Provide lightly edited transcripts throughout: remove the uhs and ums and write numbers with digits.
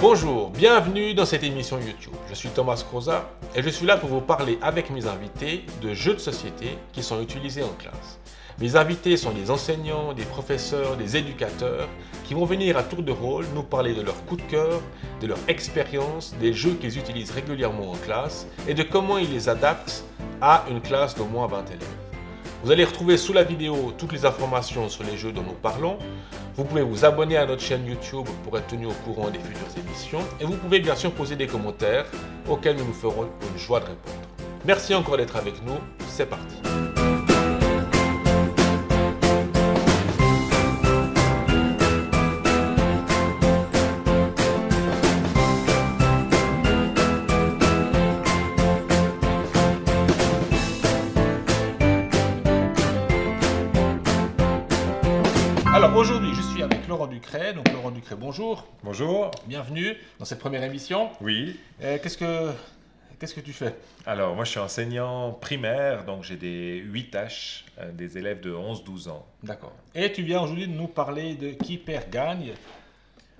Bonjour, bienvenue dans cette émission YouTube. Je suis Thomas Croza et je suis là pour vous parler avec mes invités de jeux de société qui sont utilisés en classe. Mes invités sont des enseignants, des professeurs, des éducateurs qui vont venir à tour de rôle nous parler de leur coup de cœur, de leur expérience, des jeux qu'ils utilisent régulièrement en classe et de comment ils les adaptent à une classe d'au moins 20 élèves. Vous allez retrouver sous la vidéo toutes les informations sur les jeux dont nous parlons. Vous pouvez vous abonner à notre chaîne YouTube pour être tenu au courant des futures émissions. Et vous pouvez bien sûr poser des commentaires auxquels nous nous ferons une joie de répondre. Merci encore d'être avec nous. C'est parti. Alors aujourd'hui, je suis avec Laurent Ducret. Donc Laurent Ducret, bonjour. Bonjour. Bienvenue dans cette première émission. Oui. Qu'est-ce que tu fais? Alors, moi, je suis enseignant primaire, donc j'ai des 8H, des élèves de 11-12 ans. D'accord. Et tu viens aujourd'hui de nous parler de Qui perd gagne.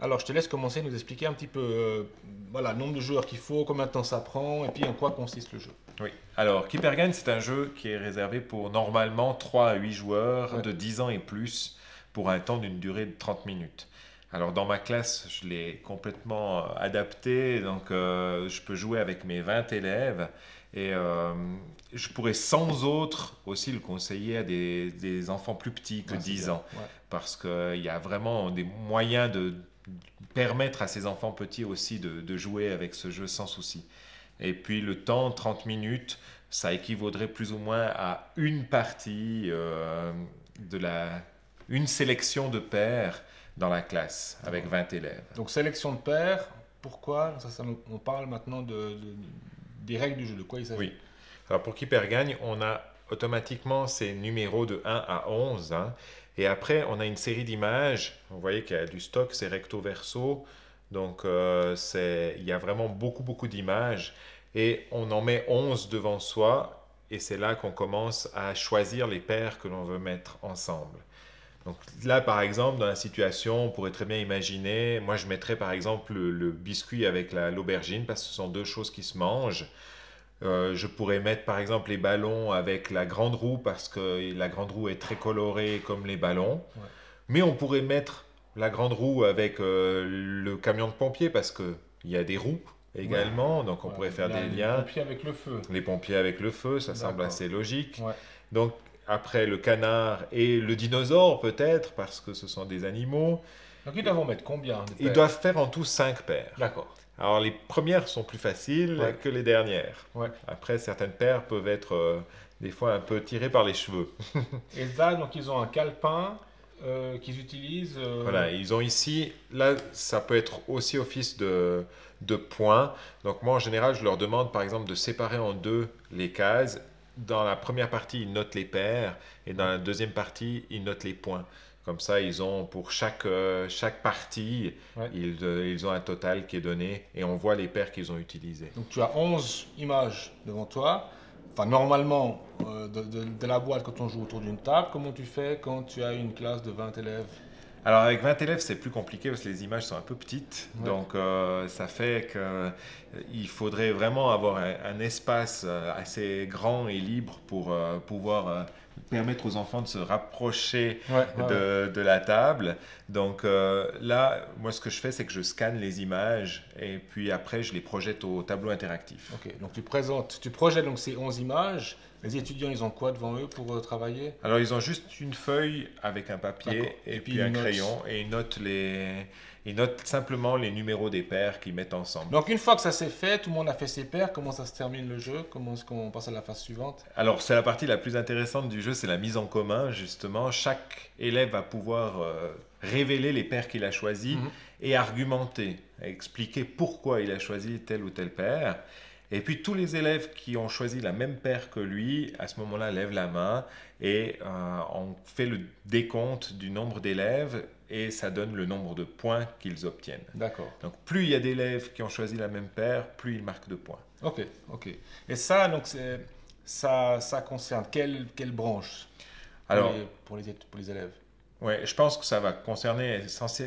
Alors, je te laisse commencer à nous expliquer un petit peu voilà, le nombre de joueurs qu'il faut, combien de temps ça prend, et puis en quoi consiste le jeu. Oui. Alors, Qui perd gagne, c'est un jeu qui est réservé pour normalement 3 à 8 joueurs de 10 ans et plus pour un temps d'une durée de 30 minutes. Alors, dans ma classe, je l'ai complètement adapté, donc je peux jouer avec mes 20 élèves et je pourrais sans autre aussi le conseiller à des enfants plus petits que 10 ans parce qu'il y a vraiment des moyens de permettre à ces enfants petits aussi de jouer avec ce jeu sans souci. Et puis le temps, 30 minutes, ça équivaudrait plus ou moins à une partie une sélection de paires dans la classe avec 20 élèves. Donc sélection de paires, pourquoi? On parle maintenant des règles du jeu, de quoi il s'agit? Oui. Alors pour Qui perd gagne, on a automatiquement ces numéros de 1 à 11. Et après, on a une série d'images. Vous voyez qu'il y a du stock, c'est recto verso. Donc il y a vraiment beaucoup d'images. Et on en met 11 devant soi. Et c'est là qu'on commence à choisir les paires que l'on veut mettre ensemble. Donc là, par exemple, dans la situation, on pourrait très bien imaginer, moi je mettrais par exemple le biscuit avec l'aubergine parce que ce sont deux choses qui se mangent. Je pourrais mettre par exemple les ballons avec la grande roue parce que la grande roue est très colorée comme les ballons. Ouais. Mais on pourrait mettre la grande roue avec le camion de pompiers parce qu'il y a des roues également, donc on pourrait faire des liens. Les pompiers avec le feu. Les pompiers avec le feu, ça semble assez logique. Ouais. Donc après le canard et le dinosaure peut-être, parce que ce sont des animaux. Donc ils doivent en mettre combien de paires? Ils doivent faire en tout 5 paires. D'accord. Alors les premières sont plus faciles que les dernières. Ouais. Après, certaines paires peuvent être des fois un peu tirées par les cheveux. Et là, donc ils ont un calepin qu'ils utilisent. Voilà, ils ont ici, là ça peut être aussi office de points. Donc moi en général, je leur demande par exemple de séparer en deux les cases. Dans la première partie, ils notent les paires et dans la deuxième partie, ils notent les points. Comme ça, ils ont pour chaque partie, ils ont un total qui est donné et on voit les paires qu'ils ont utilisées. Donc tu as 11 images devant toi. Enfin, normalement, de la boîte quand on joue autour d'une table, comment tu fais quand tu as une classe de 20 élèves? Alors avec 20 élèves, c'est plus compliqué parce que les images sont un peu petites. Ouais. Donc ça fait qu'il faudrait vraiment avoir un espace assez grand et libre pour pouvoir permettre aux enfants de se rapprocher de la table. Donc là, moi ce que je fais, c'est que je scanne les images et puis après je les projette au tableau interactif. Ok, donc tu projettes donc ces 11 images. Les étudiants, ils ont quoi devant eux pour travailler? Alors, ils ont juste une feuille avec un papier et puis un crayon et ils notent simplement les numéros des paires qu'ils mettent ensemble. Donc, une fois que ça s'est fait, tout le monde a fait ses paires, comment ça se termine le jeu? Comment est-ce qu'on passe à la phase suivante? Alors, c'est la partie la plus intéressante du jeu, c'est la mise en commun, justement. Chaque élève va pouvoir révéler les paires qu'il a choisies et argumenter, expliquer pourquoi il a choisi telle ou telle paire. Et puis tous les élèves qui ont choisi la même paire que lui, à ce moment-là, lèvent la main et on fait le décompte du nombre d'élèves et ça donne le nombre de points qu'ils obtiennent. D'accord. Donc plus il y a d'élèves qui ont choisi la même paire, plus ils marquent de points. Ok. Et ça, donc ça concerne quelle branche pour les élèves? Ouais, je pense que ça va concerner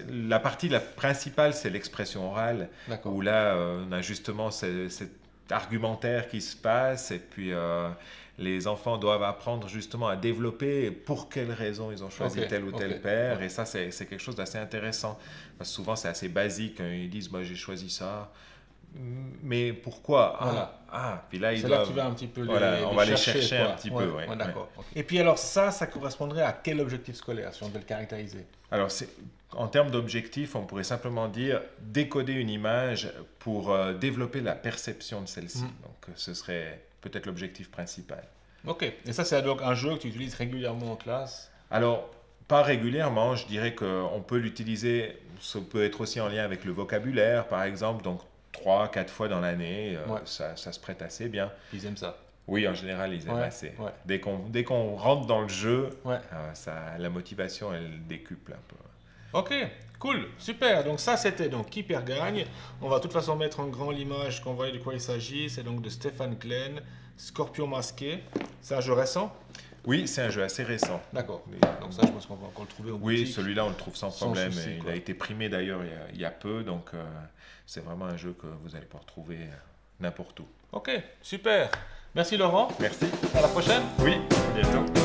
la partie la principale, c'est l'expression orale, D'accord. où là, on a justement cet argumentaire qui se passe, et puis les enfants doivent apprendre justement à développer pour quelles raisons ils ont choisi Ok, tel ou tel ok, père, ouais. et ça, c'est quelque chose d'assez intéressant. Parce que souvent, c'est assez basique, hein. Ils disent, bah, j'ai choisi ça, mais pourquoi? Voilà. Puis là, ils C'est là que doivent... tu vas un petit peu Voilà, on va les chercher un quoi. petit Ouais, peu, ouais, ouais, ouais. d'accord. Ok. Et puis alors ça correspondrait à quel objectif scolaire, si on devait le caractériser? Alors, en termes d'objectifs, on pourrait simplement dire décoder une image pour développer la perception de celle-ci. Donc, ce serait peut-être l'objectif principal. Ok. Et ça, c'est donc un jeu que tu utilises régulièrement en classe? Alors, pas régulièrement, je dirais qu'on peut l'utiliser, ça peut être aussi en lien avec le vocabulaire, par exemple, donc 3, 4 fois dans l'année, Ouais. ça se prête assez bien. Ils aiment ça. Oui, en général, ils aiment Ouais, assez. ouais. Dès qu'on rentre dans le jeu, Ouais. la motivation, elle décuple un peu. Ok, cool, super. Donc ça, c'était donc Qui perd gagne. On va de toute façon mettre en grand l'image qu'on voit de quoi il s'agit. C'est donc de Stéphane Glen, Scorpion masqué. C'est un jeu récent? Oui, c'est un jeu assez récent. D'accord. Donc ça, je pense qu'on va encore le trouver au Oui, boutique. celui-là, on le trouve sans Sans problème. souci, Et il quoi. a été primé d'ailleurs il y a peu, donc c'est vraiment un jeu que vous allez pouvoir trouver n'importe où. Ok, super. Merci Laurent. Merci. À la prochaine. Oui, à bientôt.